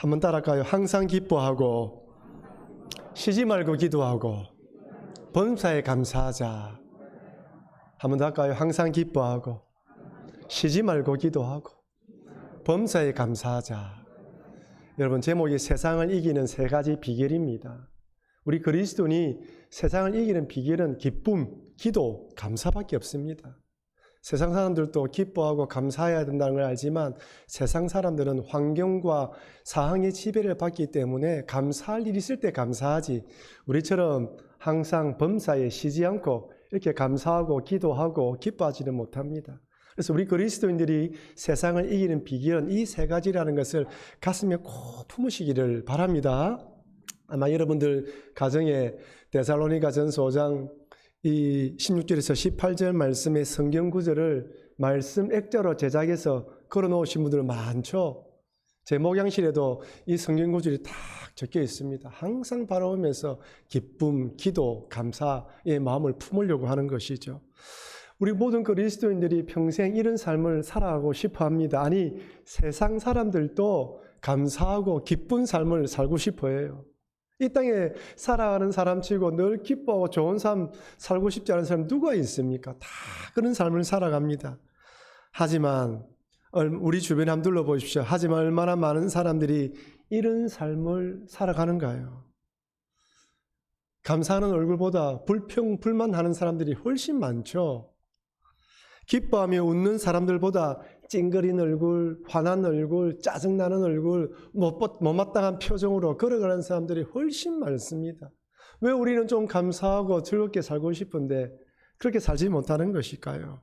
한번 따라할까요? 항상 기뻐하고 쉬지 말고 기도하고 범사에 감사하자. 한번 더 할까요? 항상 기뻐하고 쉬지 말고 기도하고 범사에 감사하자. 여러분, 제목이 세상을 이기는 세 가지 비결입니다. 우리 그리스도인이 세상을 이기는 비결은 기쁨, 기도, 감사밖에 없습니다. 세상 사람들도 기뻐하고 감사해야 된다는 걸 알지만 세상 사람들은 환경과 사항의 지배를 받기 때문에 감사할 일이 있을 때 감사하지, 우리처럼 항상 범사에 쉬지 않고 이렇게 감사하고 기도하고 기뻐하지는 못합니다. 그래서 우리 그리스도인들이 세상을 이기는 비결은 이 세 가지라는 것을 가슴에 꼭 품으시기를 바랍니다. 아마 여러분들 가정에 데살로니가전서 5장 이 16절에서 18절 말씀의 성경 구절을 말씀 액자로 제작해서 걸어놓으신 분들 많죠. 제 목양실에도 이 성경 구절이 딱 적혀 있습니다. 항상 바라보면서 기쁨, 기도, 감사의 마음을 품으려고 하는 것이죠. 우리 모든 그리스도인들이 평생 이런 삶을 살아가고 싶어 합니다. 아니, 세상 사람들도 감사하고 기쁜 삶을 살고 싶어 해요. 이 땅에 살아가는 사람치고 늘 기뻐하고 좋은 삶 살고 싶지 않은 사람 누가 있습니까? 다 그런 삶을 살아갑니다. 하지만 우리 주변에 한번 둘러보십시오. 하지만 얼마나 많은 사람들이 이런 삶을 살아가는가요? 감사하는 얼굴보다 불만하는 사람들이 훨씬 많죠. 기뻐하며 웃는 사람들보다 찡그린 얼굴, 화난 얼굴, 짜증나는 얼굴, 못마땅한 표정으로 걸어가는 사람들이 훨씬 많습니다. 왜 우리는 좀 감사하고 즐겁게 살고 싶은데 그렇게 살지 못하는 것일까요?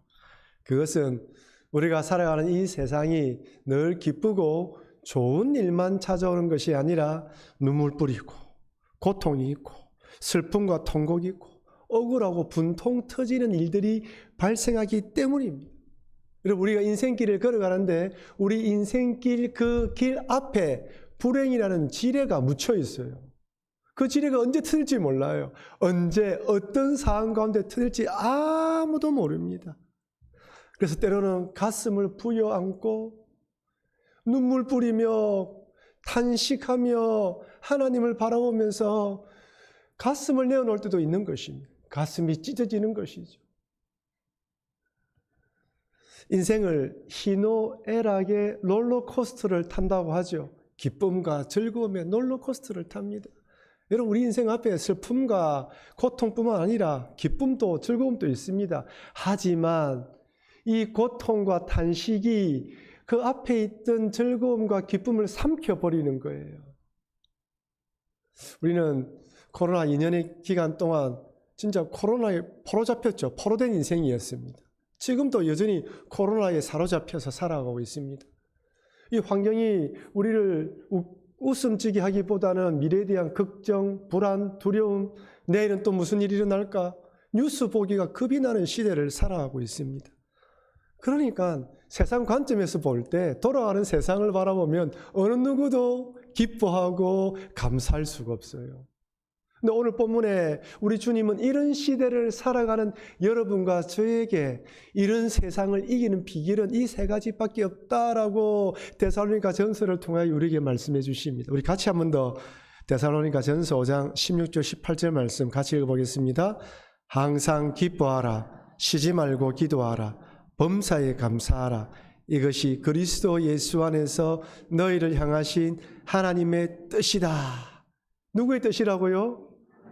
그것은 우리가 살아가는 이 세상이 늘 기쁘고 좋은 일만 찾아오는 것이 아니라 눈물 뿌리고 고통이 있고 슬픔과 통곡이 있고 억울하고 분통 터지는 일들이 발생하기 때문입니다. 여러분, 우리가 인생길을 걸어가는데 우리 인생길 그 길 앞에 불행이라는 지뢰가 묻혀 있어요. 그 지뢰가 언제 터질지 몰라요. 언제 어떤 상황 가운데 터질지 아무도 모릅니다. 그래서 때로는 가슴을 부여안고 눈물 뿌리며 탄식하며 하나님을 바라보면서 가슴을 내어놓을 때도 있는 것입니다. 가슴이 찢어지는 것이죠. 인생을 희노애락의 롤러코스터를 탄다고 하죠. 기쁨과 즐거움의 롤러코스터를 탑니다. 여러분, 우리 인생 앞에 슬픔과 고통뿐만 아니라 기쁨도 즐거움도 있습니다. 하지만 이 고통과 탄식이 그 앞에 있던 즐거움과 기쁨을 삼켜버리는 거예요. 우리는 코로나 2년의 기간 동안 진짜 코로나에 포로잡혔죠. 포로된 인생이었습니다. 지금도 여전히 코로나에 사로잡혀서 살아가고 있습니다. 이 환경이 우리를 웃음지게 하기보다는 미래에 대한 걱정, 불안, 두려움, 내일은 또 무슨 일이 일어날까? 뉴스 보기가 겁이 나는 시대를 살아가고 있습니다. 그러니까 세상 관점에서 볼 때 돌아가는 세상을 바라보면 어느 누구도 기뻐하고 감사할 수가 없어요. 근데 오늘 본문에 우리 주님은 이런 시대를 살아가는 여러분과 저에게 이런 세상을 이기는 비결은 이 세 가지밖에 없다라고 데살로니가 전서를 통하여 우리에게 말씀해 주십니다. 우리 같이 한 번 더 데살로니가 전서 5장 16절 18절 말씀 같이 읽어보겠습니다. 항상 기뻐하라. 쉬지 말고 기도하라. 범사에 감사하라. 이것이 그리스도 예수 안에서 너희를 향하신 하나님의 뜻이다. 누구의 뜻이라고요?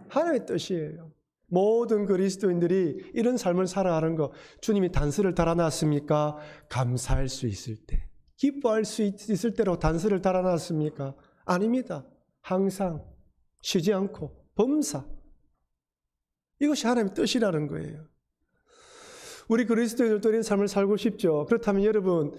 하나님의 뜻이에요. 모든 그리스도인들이 이런 삶을 살아가는 것, 주님이 단서를 달아놨습니까? 감사할 수 있을 때, 기뻐할 수 있을 때로 단서를 달아놨습니까? 아닙니다. 항상 쉬지 않고 범사, 이것이 하나님의 뜻이라는 거예요. 우리 그리스도인들도 이런 삶을 살고 싶죠. 그렇다면 여러분,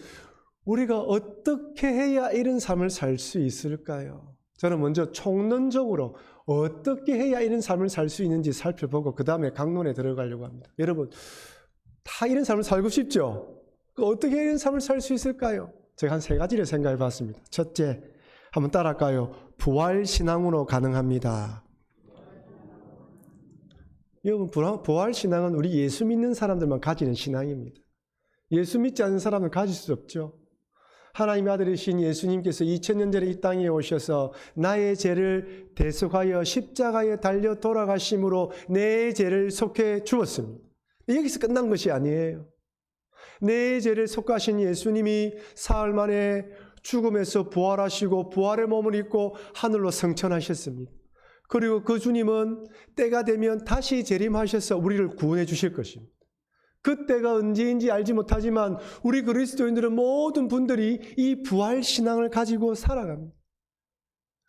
우리가 어떻게 해야 이런 삶을 살 수 있을까요? 저는 먼저 총론적으로 어떻게 해야 이런 삶을 살 수 있는지 살펴보고 그 다음에 강론에 들어가려고 합니다. 여러분, 다 이런 삶을 살고 싶죠? 어떻게 이런 삶을 살 수 있을까요? 제가 한 세 가지를 생각해 봤습니다. 첫째, 한번 따라할까요? 부활신앙으로 가능합니다. 여러분, 부활신앙은 우리 예수 믿는 사람들만 가지는 신앙입니다. 예수 믿지 않는 사람은 가질 수 없죠. 하나님의 아들이신 예수님께서 2000년 전에 이 땅에 오셔서 나의 죄를 대속하여 십자가에 달려 돌아가심으로 내 죄를 속해 주었습니다. 여기서 끝난 것이 아니에요. 내 죄를 속하신 예수님이 사흘 만에 죽음에서 부활하시고 부활의 몸을 입고 하늘로 승천하셨습니다. 그리고 그 주님은 때가 되면 다시 재림하셔서 우리를 구원해 주실 것입니다. 그때가 언제인지 알지 못하지만 우리 그리스도인들은 모든 분들이 이 부활 신앙을 가지고 살아갑니다.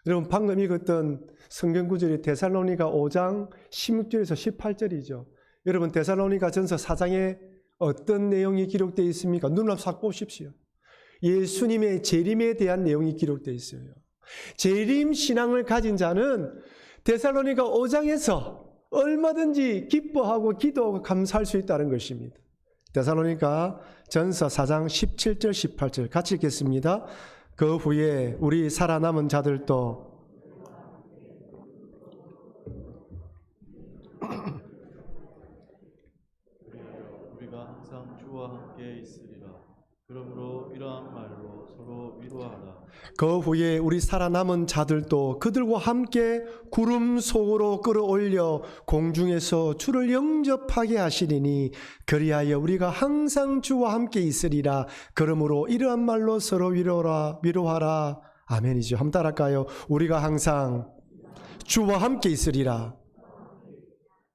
여러분 방금 읽었던 성경 구절이 데살로니가 5장 16절에서 18절이죠. 여러분 데살로니가 전서 4장에 어떤 내용이 기록되어 있습니까? 눈 앞 싹 보십시오. 예수님의 재림에 대한 내용이 기록되어 있어요. 재림 신앙을 가진 자는 데살로니가 5장에서 얼마든지 기뻐하고 기도하고 감사할 수 있다는 것입니다. 데살로니가 전서 4장 17절 18절 같이 읽겠습니다. 그 후에 우리 살아남은 자들도 우리가 항상 주와 함께 있으리라. 그러므로 이러한 말로 서로 위로하라. 그 후에 우리 살아남은 자들도 그들과 함께 구름 속으로 끌어올려 공중에서 주를 영접하게 하시리니 그리하여 우리가 항상 주와 함께 있으리라. 그러므로 이러한 말로 서로 위로하라. 아멘이죠. 한번 따라할까요? 우리가 항상 주와 함께 있으리라.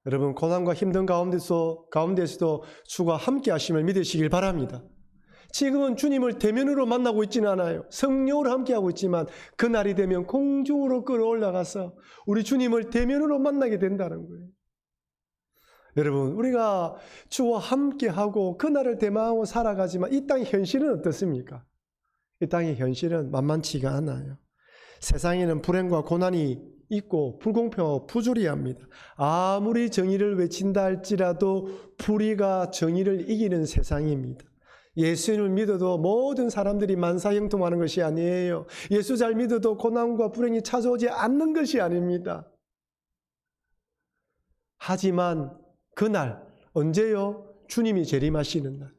여러분 고난과 힘든 가운데서도 주가 함께 하심을 믿으시길 바랍니다. 지금은 주님을 대면으로 만나고 있지는 않아요. 성령으로 함께하고 있지만 그날이 되면 공중으로 끌어올라가서 우리 주님을 대면으로 만나게 된다는 거예요. 여러분 우리가 주와 함께하고 그날을 대망하고 살아가지만 이 땅의 현실은 어떻습니까? 이 땅의 현실은 만만치가 않아요. 세상에는 불행과 고난이 있고 불공평하고 부조리합니다. 아무리 정의를 외친다 할지라도 불의가 정의를 이기는 세상입니다. 예수님을 믿어도 모든 사람들이 만사형통하는 것이 아니에요. 예수 잘 믿어도 고난과 불행이 찾아오지 않는 것이 아닙니다. 하지만 그날 언제요? 주님이 재림하시는 날.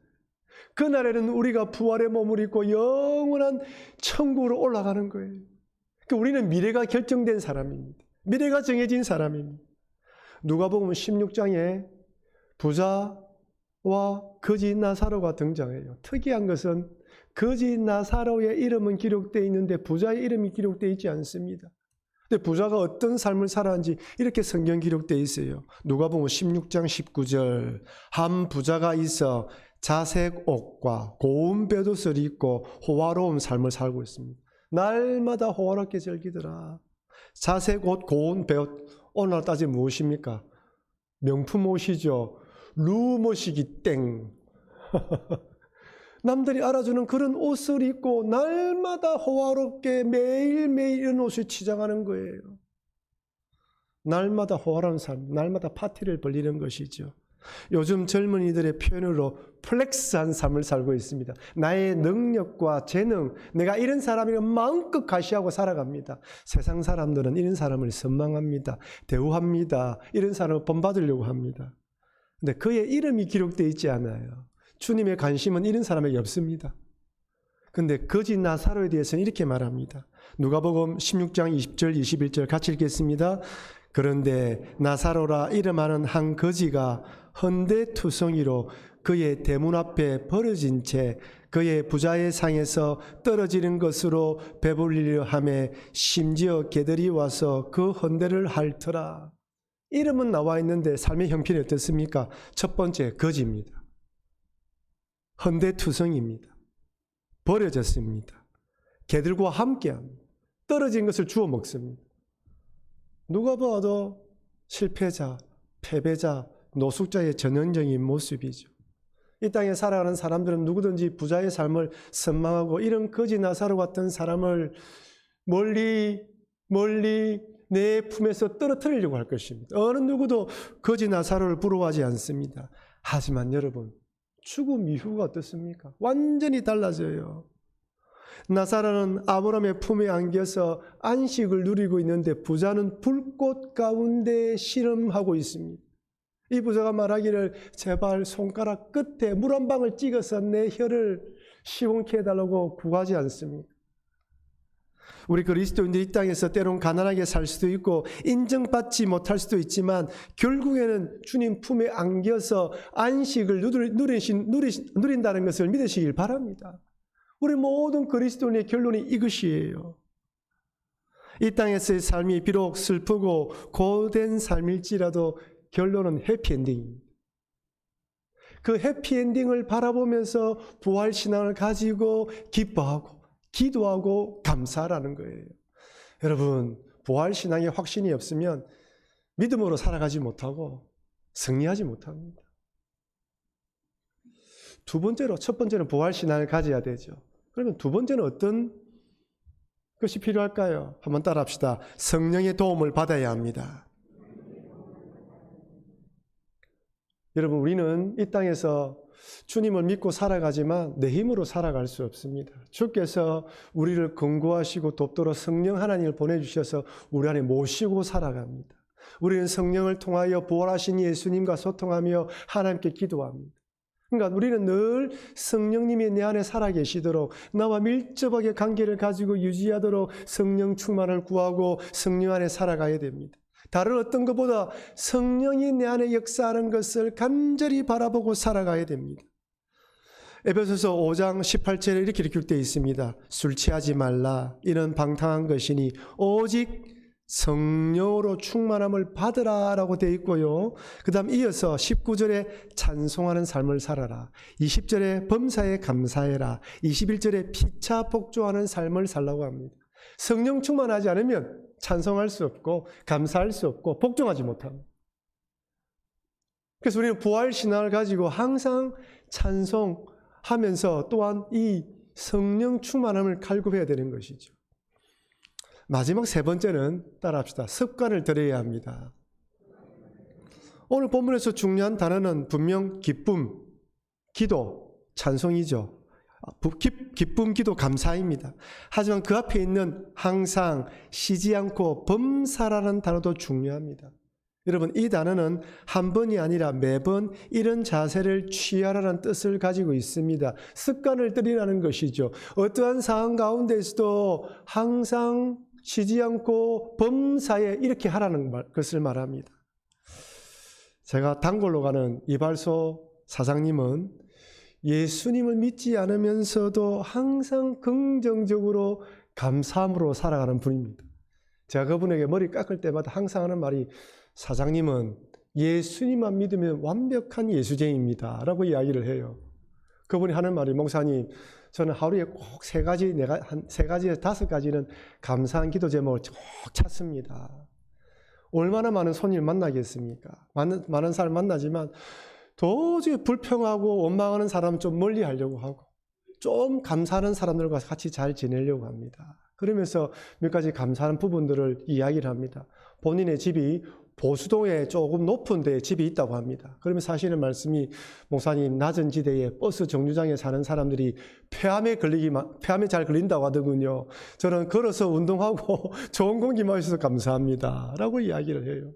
그날에는 우리가 부활의 몸을 입고 영원한 천국으로 올라가는 거예요. 그러니까 우리는 미래가 결정된 사람입니다. 미래가 정해진 사람입니다. 누가복음 16장에 부자와 거지 나사로가 등장해요. 특이한 것은 거지 나사로의 이름은 기록되어 있는데 부자의 이름이 기록되어 있지 않습니다. 근데 부자가 어떤 삶을 살았는지 이렇게 성경 기록되어 있어요. 누가복음 16장 19절 한 부자가 있어 자색 옷과 고운 벼옷을 입고 호화로운 삶을 살고 있습니다. 날마다 호화롭게 즐기더라. 자색 옷, 고운 벼옷, 오늘 따지면 무엇입니까? 명품 옷이죠. 루머시기 땡. 남들이 알아주는 그런 옷을 입고 날마다 호화롭게 매일매일 이런 옷을 치장하는 거예요. 날마다 호화로운 삶, 날마다 파티를 벌리는 것이죠. 요즘 젊은이들의 표현으로 플렉스한 삶을 살고 있습니다. 나의 능력과 재능, 내가 이런 사람이라 마음껏 가시하고 살아갑니다. 세상 사람들은 이런 사람을 선망합니다. 대우합니다. 이런 사람을 본받으려고 합니다. 근데 그의 이름이 기록되어 있지 않아요. 주님의 관심은 이런 사람에게 없습니다. 근데 거지 나사로에 대해서는 이렇게 말합니다. 누가복음 16장 20절 21절 같이 읽겠습니다. 그런데 나사로라 이름하는 한 거지가 헌데투성이로 그의 대문 앞에 버려진 채 그의 부자의 상에서 떨어지는 것으로 배불리려 하매 심지어 개들이 와서 그 헌데를 핥더라. 이름은 나와 있는데 삶의 형편이 어떻습니까? 첫 번째 거지입니다. 헌데투성입니다. 버려졌습니다. 개들과 함께합니다. 떨어진 것을 주워 먹습니다. 누가 봐도 실패자, 패배자, 노숙자의 전형적인 모습이죠. 이 땅에 살아가는 사람들은 누구든지 부자의 삶을 선망하고 이런 거지 나사로 같은 사람을 멀리 내 품에서 떨어뜨리려고 할 것입니다. 어느 누구도 거지 나사로를 부러워하지 않습니다. 하지만 여러분, 죽음 이후가 어떻습니까? 완전히 달라져요. 나사로는 아브라함의 품에 안겨서 안식을 누리고 있는데 부자는 불꽃 가운데 씨름하고 있습니다. 이 부자가 말하기를 제발 손가락 끝에 물 한 방울 찍어서 내 혀를 시원케 해달라고 구하지 않습니까? 우리 그리스도인들이 이 땅에서 때론 가난하게 살 수도 있고 인정받지 못할 수도 있지만 결국에는 주님 품에 안겨서 안식을 누린다는 것을 믿으시길 바랍니다. 우리 모든 그리스도인의 결론이 이것이에요. 이 땅에서의 삶이 비록 슬프고 고된 삶일지라도 결론은 해피엔딩입니다. 그 해피엔딩을 바라보면서 부활신앙을 가지고 기뻐하고 기도하고 감사하라는 거예요. 여러분, 부활신앙에 확신이 없으면 믿음으로 살아가지 못하고 승리하지 못합니다. 두 번째로, 첫 번째는 부활신앙을 가져야 되죠. 그러면 두 번째는 어떤 것이 필요할까요? 한번 따라합시다. 성령의 도움을 받아야 합니다. 여러분, 우리는 이 땅에서 주님을 믿고 살아가지만 내 힘으로 살아갈 수 없습니다. 주께서 우리를 근고하시고 돕도록 성령 하나님을 보내주셔서 우리 안에 모시고 살아갑니다. 우리는 성령을 통하여 부활하신 예수님과 소통하며 하나님께 기도합니다. 그러니까 우리는 늘 성령님이 내 안에 살아계시도록 나와 밀접하게 관계를 가지고 유지하도록 성령 충만을 구하고 성령 안에 살아가야 됩니다. 다른 어떤 것보다 성령이 내 안에 역사하는 것을 간절히 바라보고 살아가야 됩니다. 에베소서 5장 18절에 이렇게 기록되어 있습니다. 술 취하지 말라. 이는 방탕한 것이니 오직 성령으로 충만함을 받으라 라고 되어 있고요. 그 다음 이어서 19절에 찬송하는 삶을 살아라. 20절에 범사에 감사해라. 21절에 피차 복종하는 삶을 살라고 합니다. 성령 충만하지 않으면 찬송할 수 없고 감사할 수 없고 복종하지 못합니다. 그래서 우리는 부활신앙을 가지고 항상 찬송하면서 또한 이 성령 충만함을 갈급해야 되는 것이죠. 마지막 세 번째는 따라합시다. 습관을 들여야 합니다. 오늘 본문에서 중요한 단어는 분명 기쁨, 기도, 찬송이죠. 기쁨, 기도, 감사입니다. 하지만 그 앞에 있는 항상, 쉬지 않고, 범사라는 단어도 중요합니다. 여러분, 이 단어는 한 번이 아니라 매번 이런 자세를 취하라는 뜻을 가지고 있습니다. 습관을 들이라는 것이죠. 어떠한 상황 가운데서도 항상 쉬지 않고 범사에 이렇게 하라는 것을 말합니다. 제가 단골로 가는 이발소 사장님은 예수님을 믿지 않으면서도 항상 긍정적으로 감사함으로 살아가는 분입니다. 제가 그분에게 머리 깎을 때마다 항상 하는 말이 사장님은 예수님만 믿으면 완벽한 예수쟁이입니다 라고 이야기를 해요. 그분이 하는 말이 목사님 저는 하루에 꼭 세 가지에서 5가지는 감사한 기도 제목을 꼭 찾습니다. 얼마나 많은 손님을 만나겠습니까? 많은 사람을 만나지만 도저히 불평하고 원망하는 사람은 좀 멀리 하려고 하고 좀 감사하는 사람들과 같이 잘 지내려고 합니다. 그러면서 몇 가지 감사하는 부분들을 이야기를 합니다. 본인의 집이 보수동에 조금 높은 데에 집이 있다고 합니다. 그러면 사실은 말씀이 목사님 낮은 지대에 버스 정류장에 사는 사람들이 폐암에 잘 걸린다고 하더군요. 저는 걸어서 운동하고 좋은 공기 마셔서 감사합니다 라고 이야기를 해요.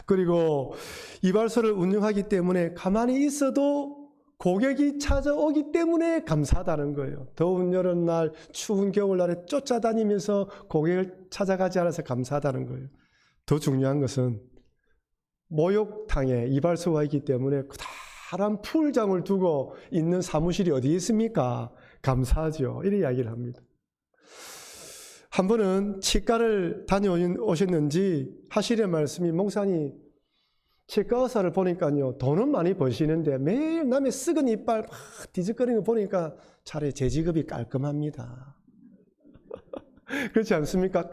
그리고 이발소를 운영하기 때문에 가만히 있어도 고객이 찾아오기 때문에 감사하다는 거예요. 더운 여름날, 추운 겨울날에 쫓아다니면서 고객을 찾아가지 않아서 감사하다는 거예요. 더 중요한 것은 목욕탕에 이발소가 있기 때문에 커다란 풀장을 두고 있는 사무실이 어디에 있습니까? 감사하죠. 이런 이야기를 합니다. 한 번은 치과를 다녀오셨는지 하시는 말씀이 목사님 치과 의사를 보니까요 돈은 많이 버시는데 매일 남의 썩은 이빨 막 뒤적거리는 거 보니까 차라리 제 직업이 깔끔합니다. 그렇지 않습니까?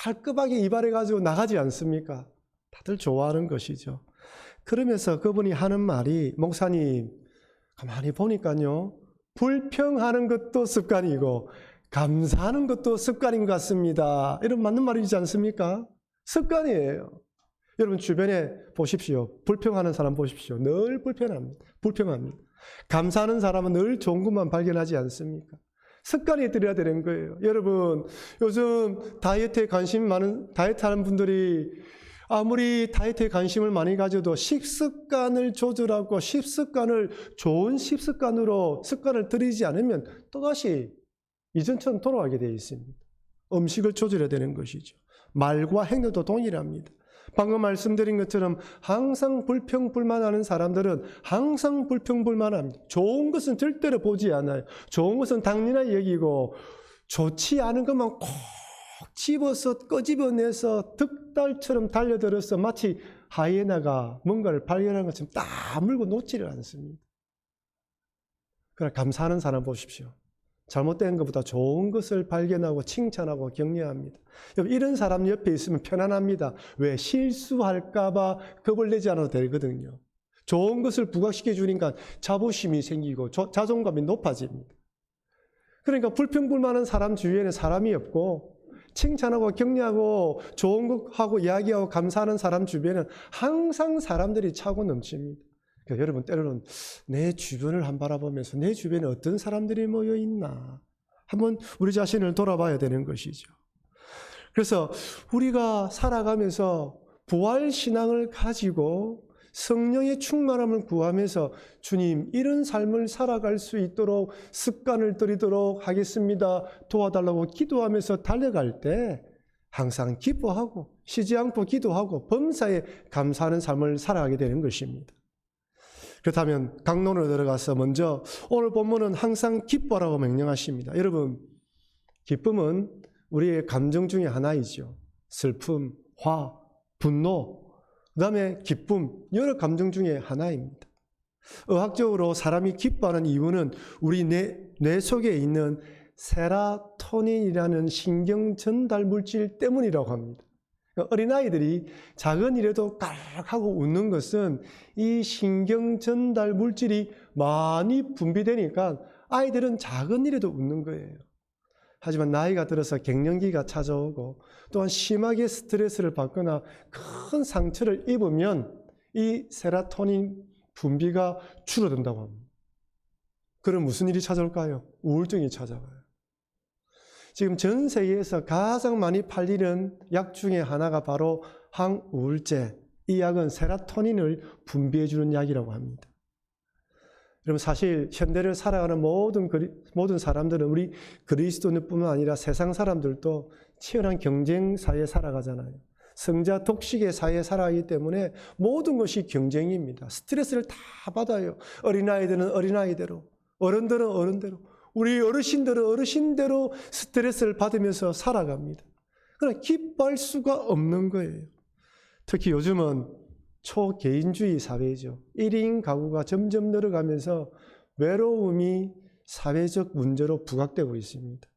깔끔하게 이발해가지고 나가지 않습니까? 다들 좋아하는 것이죠. 그러면서 그분이 하는 말이 목사님 가만히 보니까요 불평하는 것도 습관이고 감사하는 것도 습관인 것 같습니다. 이런 맞는 말이지 않습니까? 습관이에요. 여러분 주변에 보십시오. 불평하는 사람 보십시오. 늘 불평합니다. 감사하는 사람은 늘 좋은 것만 발견하지 않습니까? 습관이 들여야 되는 거예요. 여러분 요즘 다이어트에 관심이 많은 다이어트 하는 분들이 아무리 다이어트에 관심을 많이 가져도 식습관을 조절하고 식습관을 좋은 식습관으로 습관을 들이지 않으면 또다시 이전처럼 돌아가게 되어 있습니다. 음식을 조절해야 되는 것이죠. 말과 행동도 동일합니다. 방금 말씀드린 것처럼 항상 불평불만하는 사람들은 항상 불평불만합니다. 좋은 것은 절대로 보지 않아요. 좋은 것은 당연하게 여기고 좋지 않은 것만 콕 집어서 끄집어내서 득달처럼 달려들어서 마치 하이에나가 뭔가를 발견한 것처럼 딱 물고 놓지를 않습니다. 그러나 감사하는 사람 보십시오. 잘못된 것보다 좋은 것을 발견하고 칭찬하고 격려합니다. 이런 사람 옆에 있으면 편안합니다. 왜? 실수할까 봐 겁을 내지 않아도 되거든요. 좋은 것을 부각시켜 주니까 자부심이 생기고 자존감이 높아집니다. 그러니까 불평불만한 사람 주위에는 사람이 없고 칭찬하고 격려하고 좋은 것하고 이야기하고 감사하는 사람 주변에는 항상 사람들이 차고 넘칩니다. 그러니까 여러분 때로는 내 주변을 한번 바라보면서 내 주변에 어떤 사람들이 모여 있나 한번 우리 자신을 돌아봐야 되는 것이죠. 그래서 우리가 살아가면서 부활신앙을 가지고 성령의 충만함을 구하면서 주님 이런 삶을 살아갈 수 있도록 습관을 들이도록 하겠습니다. 도와달라고 기도하면서 달려갈 때 항상 기뻐하고 쉬지 않고 기도하고 범사에 감사하는 삶을 살아가게 되는 것입니다. 그렇다면 강론으로 들어가서 먼저 오늘 본문은 항상 기뻐라고 명령하십니다. 여러분 기쁨은 우리의 감정 중에 하나이죠. 슬픔, 화, 분노, 그 다음에 기쁨, 여러 감정 중에 하나입니다. 의학적으로 사람이 기뻐하는 이유는 우리 뇌 속에 있는 세라토닌이라는 신경 전달 물질 때문이라고 합니다. 어린아이들이 작은 일에도 깔하고 웃는 것은 이 신경 전달 물질이 많이 분비되니까 아이들은 작은 일에도 웃는 거예요. 하지만 나이가 들어서 갱년기가 찾아오고 또한 심하게 스트레스를 받거나 큰 상처를 입으면 이 세라토닌 분비가 줄어든다고 합니다. 그럼 무슨 일이 찾아올까요? 우울증이 찾아와요. 지금 전 세계에서 가장 많이 팔리는 약 중에 하나가 바로 항우울제. 이 약은 세라토닌을 분비해주는 약이라고 합니다. 여러분 사실 현대를 살아가는 모든 사람들은 우리 그리스도인뿐만 아니라 세상 사람들도 치열한 경쟁 사회에 살아가잖아요. 성자 독식의 사회에 살아가기 때문에 모든 것이 경쟁입니다. 스트레스를 다 받아요. 어린아이들은 어린아이대로, 어른들은 어른대로, 우리 어르신들은 어르신대로 스트레스를 받으면서 살아갑니다. 그러나 기뻐할 수가 없는 거예요. 특히 요즘은 초개인주의 사회죠. 1인 가구가 점점 늘어가면서 외로움이 사회적 문제로 부각되고 있습니다.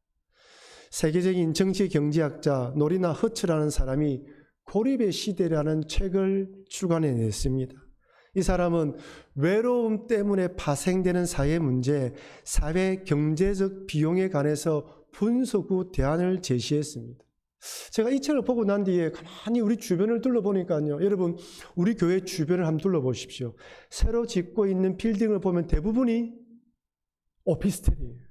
세계적인 정치 경제학자 노리나 허츠라는 사람이 고립의 시대라는 책을 주관해냈습니다. 이 사람은 외로움 때문에 파생되는 사회 문제, 사회 경제적 비용에 관해서 분석 후 대안을 제시했습니다. 제가 이 책을 보고 난 뒤에 가만히 우리 주변을 둘러보니까요. 여러분 우리 교회 주변을 한번 둘러보십시오. 새로 짓고 있는 빌딩을 보면 대부분이 오피스텔이에요.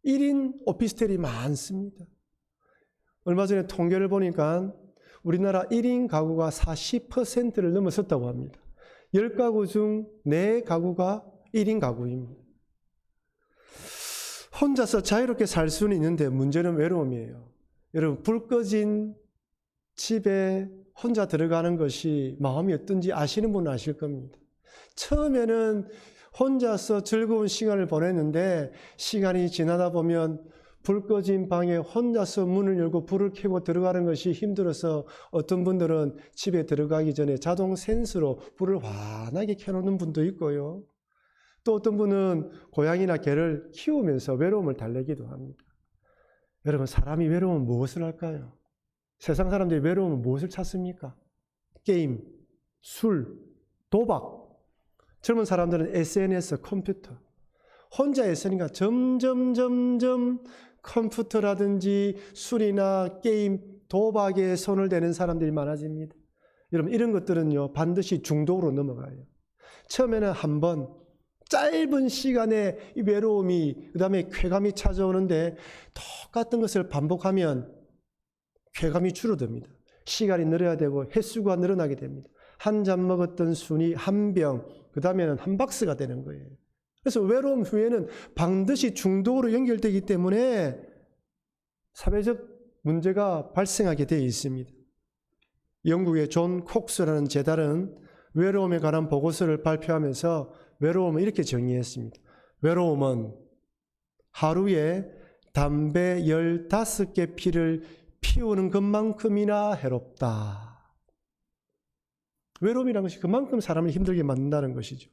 1인 오피스텔이 많습니다. 얼마 전에 통계를 보니까 우리나라 1인 가구가 40%를 넘어섰다고 합니다. 10가구 중 4가구가 1인 가구입니다. 혼자서 자유롭게 살 수는 있는데 문제는 외로움이에요. 여러분 불 꺼진 집에 혼자 들어가는 것이 마음이 어떤지 아시는 분은 아실 겁니다. 처음에는 혼자서 즐거운 시간을 보냈는데 시간이 지나다 보면 불 꺼진 방에 혼자서 문을 열고 불을 켜고 들어가는 것이 힘들어서 어떤 분들은 집에 들어가기 전에 자동 센서로 불을 환하게 켜놓는 분도 있고요. 또 어떤 분은 고양이나 개를 키우면서 외로움을 달래기도 합니다. 여러분 사람이 외로우면 무엇을 할까요? 세상 사람들이 외로우면 무엇을 찾습니까? 게임, 술, 도박. 젊은 사람들은 SNS, 컴퓨터. 혼자 있으니까 점점 컴퓨터라든지 술이나 게임, 도박에 손을 대는 사람들이 많아집니다. 여러분 이런 것들은요 반드시 중독으로 넘어가요. 처음에는 한번 짧은 시간에 이 외로움이 그다음에 쾌감이 찾아오는데 똑같은 것을 반복하면 쾌감이 줄어듭니다. 시간이 늘어야 되고 횟수가 늘어나게 됩니다. 한 잔 먹었던 순이 한 병, 그 다음에는 한 박스가 되는 거예요. 그래서 외로움 후에는 반드시 중독으로 연결되기 때문에 사회적 문제가 발생하게 되어 있습니다. 영국의 존 콕스라는 재단은 외로움에 관한 보고서를 발표하면서 외로움을 이렇게 정의했습니다. 외로움은 하루에 담배 15개 피를 피우는 것만큼이나 해롭다. 외로움이라는 것이 그만큼 사람을 힘들게 만든다는 것이죠.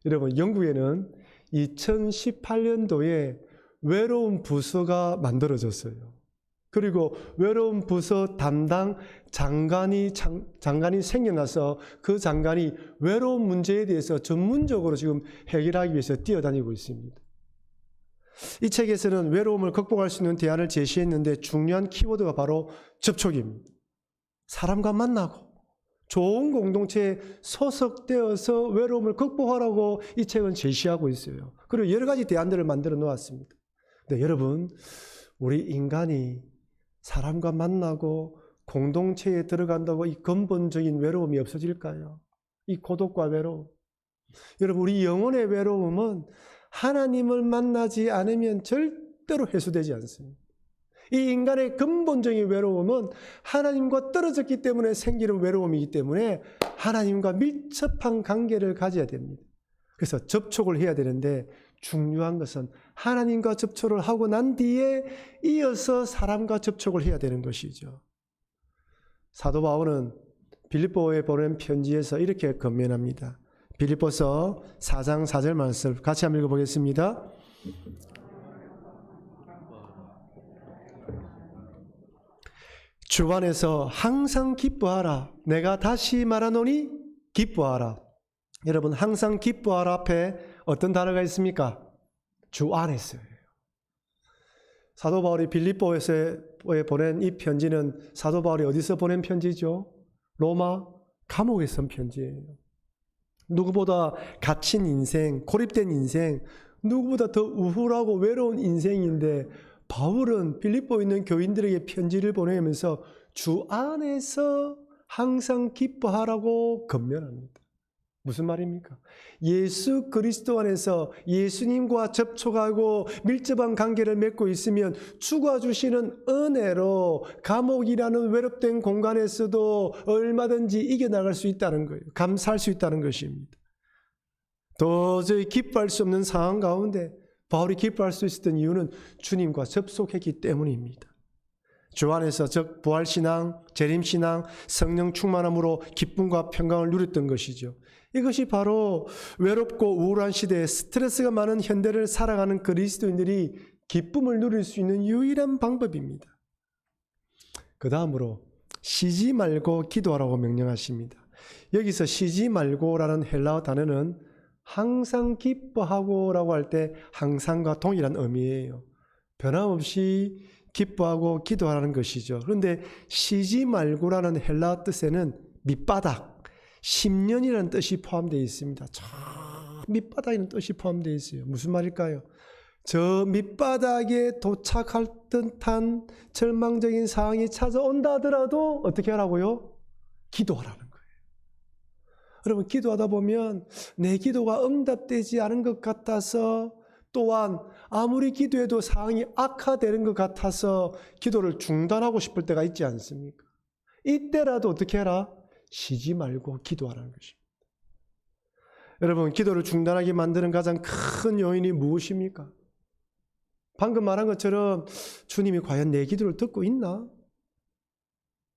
여러분, 영국에는 2018년도에 외로움 부서가 만들어졌어요. 그리고 외로움 부서 담당 장관이 생겨나서 그 장관이 외로움 문제에 대해서 전문적으로 지금 해결하기 위해서 뛰어다니고 있습니다. 이 책에서는 외로움을 극복할 수 있는 대안을 제시했는데 중요한 키워드가 바로 접촉입니다. 사람과 만나고 좋은 공동체에 소속되어서 외로움을 극복하라고 이 책은 제시하고 있어요. 그리고 여러 가지 대안들을 만들어 놓았습니다. 근데 여러분, 우리 인간이 사람과 만나고 공동체에 들어간다고 이 근본적인 외로움이 없어질까요? 이 고독과 외로움. 여러분, 우리 영혼의 외로움은 하나님을 만나지 않으면 절대로 해소되지 않습니다. 이 인간의 근본적인 외로움은 하나님과 떨어졌기 때문에 생기는 외로움이기 때문에 하나님과 밀접한 관계를 가져야 됩니다. 그래서 접촉을 해야 되는데 중요한 것은 하나님과 접촉을 하고 난 뒤에 이어서 사람과 접촉을 해야 되는 것이죠. 사도 바울은 빌립보에 보낸 편지에서 이렇게 권면합니다. 빌립보서 4장 4절 말씀 같이 한번 읽어보겠습니다. 주 안에서 항상 기뻐하라. 내가 다시 말하노니 기뻐하라. 여러분, 항상 기뻐하라 앞에 어떤 단어가 있습니까? 주 안에서요. 사도 바울이 빌립보에서 보낸 이 편지는 사도 바울이 어디서 보낸 편지죠? 로마 감옥에 쓴 편지예요. 누구보다 갇힌 인생, 고립된 인생, 누구보다 더 우울하고 외로운 인생인데 바울은 빌립보에 있는 교인들에게 편지를 보내면서 주 안에서 항상 기뻐하라고 권면합니다. 무슨 말입니까? 예수 그리스도 안에서 예수님과 접촉하고 밀접한 관계를 맺고 있으면 주가 주시는 은혜로 감옥이라는 외롭된 공간에서도 얼마든지 이겨나갈 수 있다는 거예요. 감사할 수 있다는 것입니다. 도저히 기뻐할 수 없는 상황 가운데 바울이 기뻐할 수 있었던 이유는 주님과 접속했기 때문입니다. 주 안에서 즉 부활신앙, 재림신앙, 성령 충만함으로 기쁨과 평강을 누렸던 것이죠. 이것이 바로 외롭고 우울한 시대에 스트레스가 많은 현대를 살아가는 그리스도인들이 기쁨을 누릴 수 있는 유일한 방법입니다. 그 다음으로 쉬지 말고 기도하라고 명령하십니다. 여기서 쉬지 말고라는 헬라어 단어는 항상 기뻐하고라고 할 때 항상과 동일한 의미예요. 변함없이 기뻐하고 기도하라는 것이죠. 그런데 쉬지 말고라는 헬라어 뜻에는 밑바닥, 10년이라는 뜻이 포함되어 있습니다. 저 밑바닥에는 뜻이 포함되어 있어요. 무슨 말일까요? 저 밑바닥에 도착할 듯한 절망적인 상황이 찾아온다 하더라도 어떻게 하라고요? 기도하라는 거예요. 여러분, 기도하다 보면 내 기도가 응답되지 않은 것 같아서 또한 아무리 기도해도 상황이 악화되는 것 같아서 기도를 중단하고 싶을 때가 있지 않습니까? 이때라도 어떻게 해라? 쉬지 말고 기도하라는 것입니다. 여러분, 기도를 중단하게 만드는 가장 큰 요인이 무엇입니까? 방금 말한 것처럼 주님이 과연 내 기도를 듣고 있나?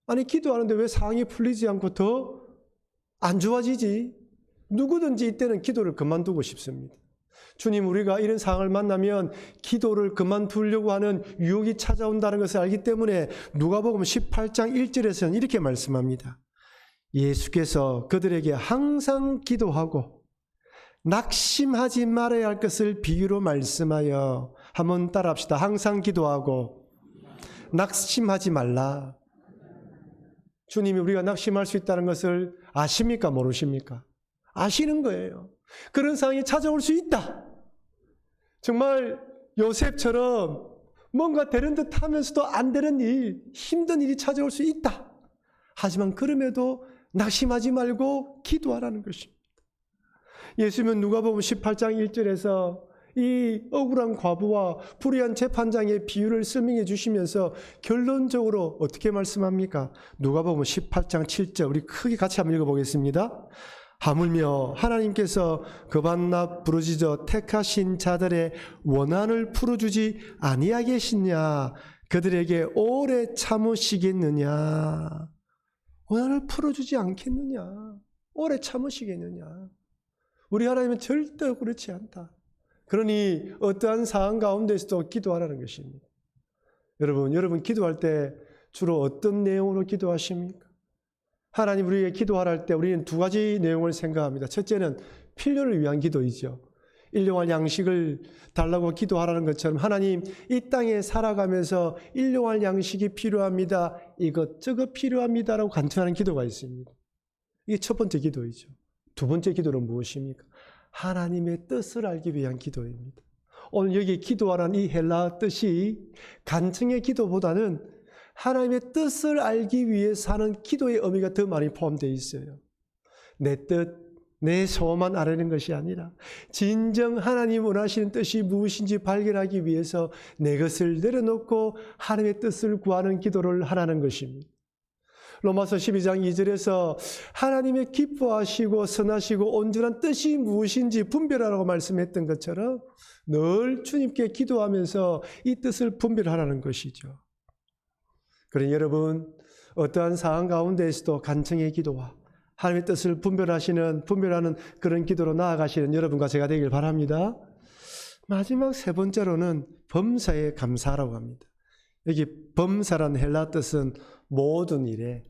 아니, 기도하는데 왜 상황이 풀리지 않고 더 안 좋아지지? 누구든지 이때는 기도를 그만두고 싶습니다. 주님, 우리가 이런 상황을 만나면 기도를 그만두려고 하는 유혹이 찾아온다는 것을 알기 때문에 누가복음 18장 1절에서는 이렇게 말씀합니다. 예수께서 그들에게 항상 기도하고 낙심하지 말아야 할 것을 비유로 말씀하여, 한번 따라합시다. 항상 기도하고 낙심하지 말라. 주님이 우리가 낙심할 수 있다는 것을 아십니까? 모르십니까? 아시는 거예요. 그런 상황이 찾아올 수 있다. 정말 요셉처럼 뭔가 되는 듯 하면서도 안 되는 일, 힘든 일이 찾아올 수 있다. 하지만 그럼에도 낙심하지 말고 기도하라는 것입니다. 예수님은 누가복음 18장 1절에서 이 억울한 과부와 불의한 재판장의 비유를 설명해 주시면서 결론적으로 어떻게 말씀합니까? 누가복음 18장 7절, 우리 크게 같이 한번 읽어보겠습니다. 하물며 하나님께서 거반나 부르짖어 택하신 자들의 원한을 풀어주지 아니하겠느냐? 그들에게 오래 참으시겠느냐? 원한을 풀어주지 않겠느냐? 오래 참으시겠느냐? 우리 하나님은 절대 그렇지 않다. 그러니 어떠한 상황 가운데서도 기도하라는 것입니다. 여러분 기도할 때 주로 어떤 내용으로 기도하십니까? 하나님 우리에게 기도하라 할 때 우리는 두 가지 내용을 생각합니다. 첫째는 필요를 위한 기도이죠. 일용할 양식을 달라고 기도하라는 것처럼 하나님 이 땅에 살아가면서 일용할 양식이 필요합니다. 이것저것 필요합니다라고 간청하는 기도가 있습니다. 이게 첫 번째 기도이죠. 두 번째 기도는 무엇입니까? 하나님의 뜻을 알기 위한 기도입니다. 오늘 여기 기도하라는 이 헬라 뜻이 간청의 기도보다는 하나님의 뜻을 알기 위해서 하는 기도의 의미가 더 많이 포함되어 있어요. 내 뜻, 내 소원만 아뢰는 것이 아니라 진정 하나님 원하시는 뜻이 무엇인지 발견하기 위해서 내 것을 내려놓고 하나님의 뜻을 구하는 기도를 하라는 것입니다. 로마서 12장 2절에서 하나님의 기뻐하시고 선하시고 온전한 뜻이 무엇인지 분별하라고 말씀했던 것처럼 늘 주님께 기도하면서 이 뜻을 분별하라는 것이죠. 그러니 여러분 어떠한 상황 가운데에서도 간청의 기도와 하나님의 뜻을 분별하는 그런 기도로 나아가시는 여러분과 제가 되길 바랍니다. 마지막 세 번째로는 범사에 감사하라고 합니다. 여기 범사란 헬라 뜻은 모든 일에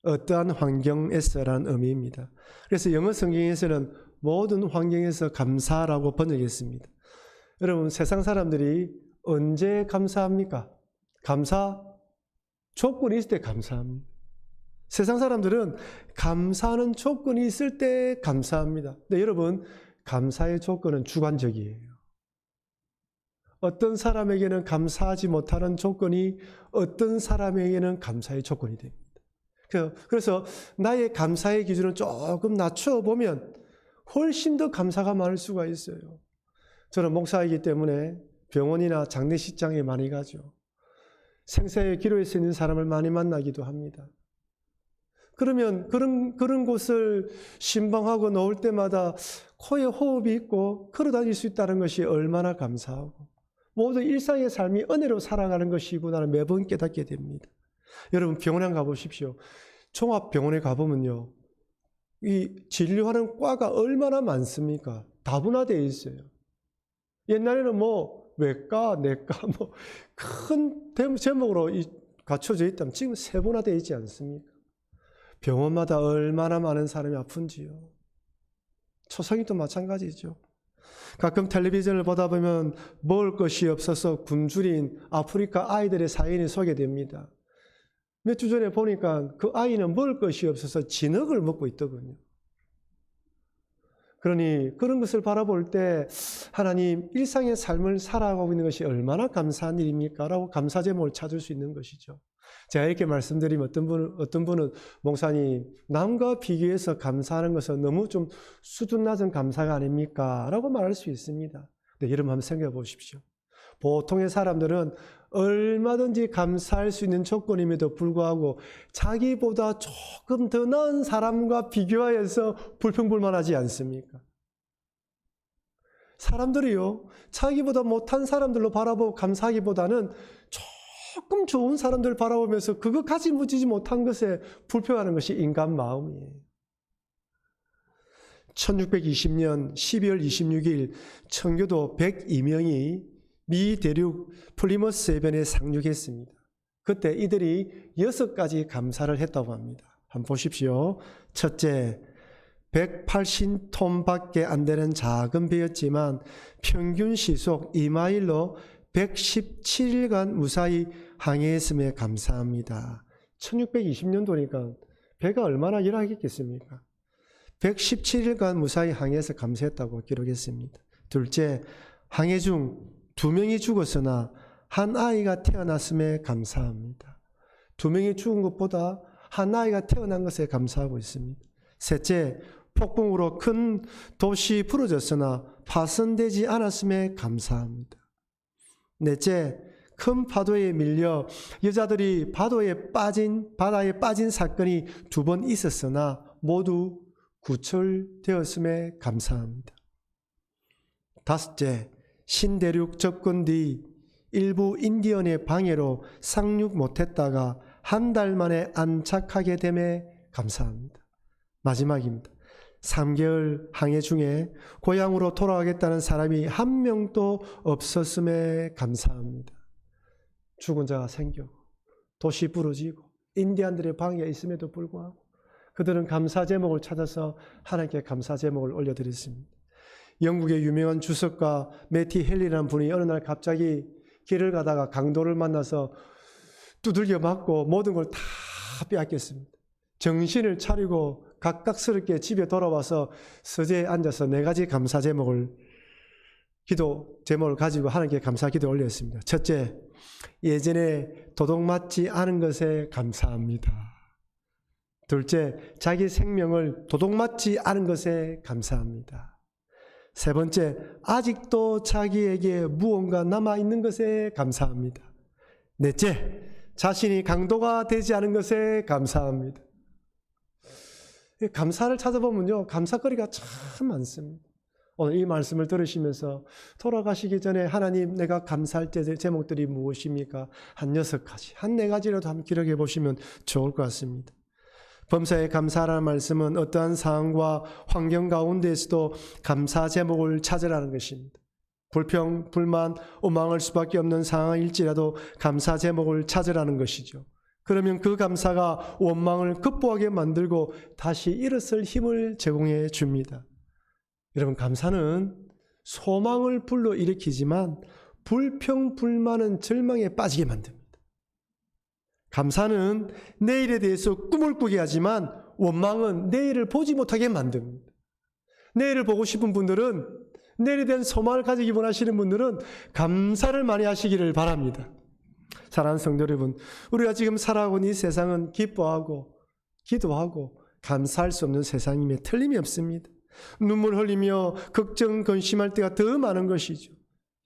어떠한 환경에서라는 의미입니다. 그래서 영어 성경에서는 모든 환경에서 감사라고 번역했습니다. 여러분 세상 사람들이 언제 감사합니까? 감사 조건이 있을 때 감사합니다. 세상 사람들은 감사하는 조건이 있을 때 감사합니다. 근데 여러분 감사의 조건은 주관적이에요. 어떤 사람에게는 감사하지 못하는 조건이 어떤 사람에게는 감사의 조건이 됩니다. 그래서 나의 감사의 기준을 조금 낮춰보면 훨씬 더 감사가 많을 수가 있어요. 저는 목사이기 때문에 병원이나 장례식장에 많이 가죠. 생사의 기로에 서 있는 사람을 많이 만나기도 합니다. 그러면 그런 곳을 신방하고 놓을 때마다 코에 호흡이 있고 걸어다닐 수 있다는 것이 얼마나 감사하고 모든 일상의 삶이 은혜로 살아가는 것이구나를 매번 깨닫게 됩니다. 여러분 병원에 가보십시오. 종합병원에 가보면요. 이 진료하는 과가 얼마나 많습니까? 다분화되어 있어요. 옛날에는 외과, 내과 큰 제목으로 갖춰져 있다면 지금 세분화되어 있지 않습니까? 병원마다 얼마나 많은 사람이 아픈지요. 초성이도 마찬가지죠. 가끔 텔레비전을 보다 보면 먹을 것이 없어서 굶주린 아프리카 아이들의 사연이 소개됩니다. 몇 주 전에 보니까 그 아이는 먹을 것이 없어서 진흙을 먹고 있더군요. 그러니 그런 것을 바라볼 때 하나님 일상의 삶을 살아가고 있는 것이 얼마나 감사한 일입니까? 라고 감사 제목을 찾을 수 있는 것이죠. 제가 이렇게 말씀드리면 어떤 분은 목사님 남과 비교해서 감사하는 것은 너무 좀 수준 낮은 감사가 아닙니까? 라고 말할 수 있습니다. 근데 여러분 한번 생각해 보십시오. 보통의 사람들은 얼마든지 감사할 수 있는 조건임에도 불구하고 자기보다 조금 더 나은 사람과 비교하여서 불평불만하지 않습니까? 사람들이요, 자기보다 못한 사람들로 바라보고 감사하기보다는 조금 좋은 사람들을 바라보면서 그거 가지지 못한 것에 불평하는 것이 인간 마음이에요. 1620년 12월 26일 청교도 102명이 미 대륙 플리머스 해변에 상륙했습니다. 그때 이들이 6가지 감사를 했다고 합니다. 한번 보십시오. 첫째, 180톤밖에 안 되는 작은 배였지만 평균 시속 2마일로 117일간 무사히 항해했음에 감사합니다. 1620년도니까 배가 얼마나 열악했겠습니까? 117일간 무사히 항해해서 감사했다고 기록했습니다. 둘째, 항해 중 2명이 죽었으나 한 아이가 태어났음에 감사합니다. 2명이 죽은 것보다 한 아이가 태어난 것에 감사하고 있습니다. 셋째, 폭풍으로 큰 도시 부러졌으나 파손되지 않았음에 감사합니다. 넷째, 큰 파도에 밀려 여자들이 바다에 빠진 사건이 2번 있었으나 모두 구출되었음에 감사합니다. 다섯째, 신대륙 접근 뒤 일부 인디언의 방해로 상륙 못했다가 한 달 만에 안착하게 됨에 감사합니다. 마지막입니다. 3개월 항해 중에 고향으로 돌아가겠다는 사람이 한 명도 없었음에 감사합니다. 죽은 자가 생기고 도시 부러지고 인디안들의 방해가 있음에도 불구하고 그들은 감사 제목을 찾아서 하나님께 감사 제목을 올려드렸습니다. 영국의 유명한 주석가 매티 헨리라는 분이 어느 날 갑자기 길을 가다가 강도를 만나서 두들겨 맞고 모든 걸 다 빼앗겼습니다. 정신을 차리고 각각스럽게 집에 돌아와서 서재에 앉아서 4가지 감사 제목을 기도 제목을 가지고 하나님께 감사 기도 올렸습니다. 첫째, 예전에 도둑 맞지 않은 것에 감사합니다. 둘째, 자기 생명을 도둑 맞지 않은 것에 감사합니다. 세 번째, 아직도 자기에게 무언가 남아있는 것에 감사합니다. 넷째, 자신이 강도가 되지 않은 것에 감사합니다. 감사를 찾아보면요, 감사거리가 참 많습니다. 오늘 이 말씀을 들으시면서 돌아가시기 전에 하나님 내가 감사할 제목들이 무엇입니까? 한 6가지, 한 4가지라도 한번 기록해 보시면 좋을 것 같습니다. 범사에 감사라는 말씀은 어떠한 상황과 환경 가운데에서도 감사 제목을 찾으라는 것입니다. 불평, 불만, 원망할 수밖에 없는 상황일지라도 감사 제목을 찾으라는 것이죠. 그러면 그 감사가 원망을 극복하게 만들고 다시 일어설 힘을 제공해 줍니다. 여러분, 감사는 소망을 불러일으키지만 불평, 불만은 절망에 빠지게 만듭니다. 감사는 내일에 대해서 꿈을 꾸게 하지만 원망은 내일을 보지 못하게 만듭니다. 내일을 보고 싶은 분들은, 내일에 대한 소망을 가지기 원하시는 분들은 감사를 많이 하시기를 바랍니다. 사랑하는 성도 여러분, 우리가 지금 살아가고 있는 이 세상은 기뻐하고 기도하고 감사할 수 없는 세상임에 틀림이 없습니다. 눈물 흘리며 걱정, 근심할 때가 더 많은 것이죠.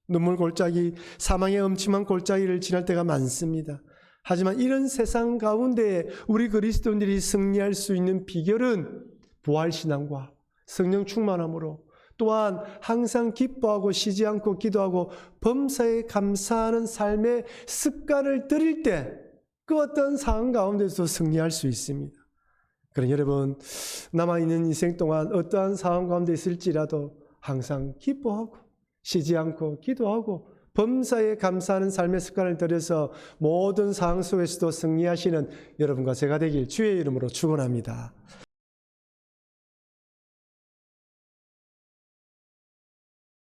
눈물 골짜기, 사망의 엄침한 골짜기를 지날 때가 많습니다. 하지만 이런 세상 가운데 우리 그리스도인들이 승리할 수 있는 비결은 부활신앙과 성령 충만함으로, 또한 항상 기뻐하고 쉬지 않고 기도하고 범사에 감사하는 삶의 습관을 들일 때 그 어떤 상황 가운데서 승리할 수 있습니다. 그러니 여러분, 남아있는 인생 동안 어떠한 상황 가운데 있을지라도 항상 기뻐하고 쉬지 않고 기도하고 범사에 감사하는 삶의 습관을 들여서 모든 상황 속에서도 승리하시는 여러분과 제가 되길 주의 이름으로 축원합니다.